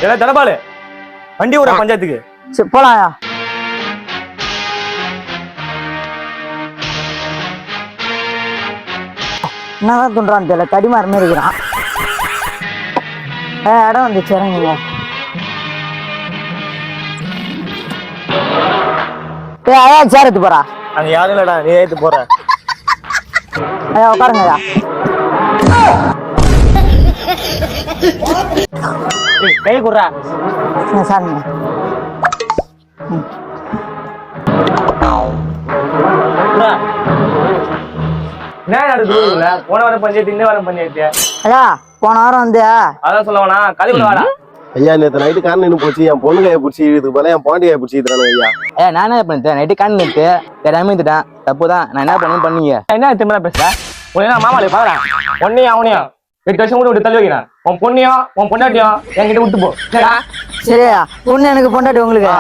எல்லாம் தடபாலு வண்டி ஒரு பஞ்சாயத்துக்கு சரி போலாம்யா. என்னதான் துண்டுறான்னு தெரியல, தடிமாறு மாதிரி இருக்கிறான். இடம் வந்துச்சு இறங்குங்க. ஐயா சேர் எடுத்து போறா. அங்க யாரும் இல்லடா, நீ ஏத்து போற. ஐயா உட்காருங்கய்யா. கை குடுறா சாருங்க. என்ன நடக்குது? போன வாரம் பஞ்சாயத்து, இந்த வாரம் பஞ்சாயத்து. ஐயா போன வாரம் வந்து அதான் சொல்ல வேணா, கதைக்குள்ள வாடா. ஐயா நேற்று நைட்டு கான் நின்று போச்சு, என் பொண்ணு கையை பிடிச்சி இழுது போல என் பாண்டியை பிடிச்சி இழுத்துறானு ஐயா. நான் என்ன பண்ணிட்டேன், நைட்டு கான் நிறுத்து தெரியாம இருந்துட்டேன், தப்பு தான். நான் என்ன பண்ணீங்க? என்ன திமிரா பேசுற? உன்ன மாமாலே பாக்குறேன். பொண்ணையும் அவனையும் 8 வருஷம் கூட விட்டு தள்ளி வைக்கிறேன். உன் பொண்ணையும் உன் பொண்டாட்டியும் என்கிட்ட விட்டு போ. சரியா? பொண்ணு எனக்கு பொண்டாட்டி உங்களுக்கு.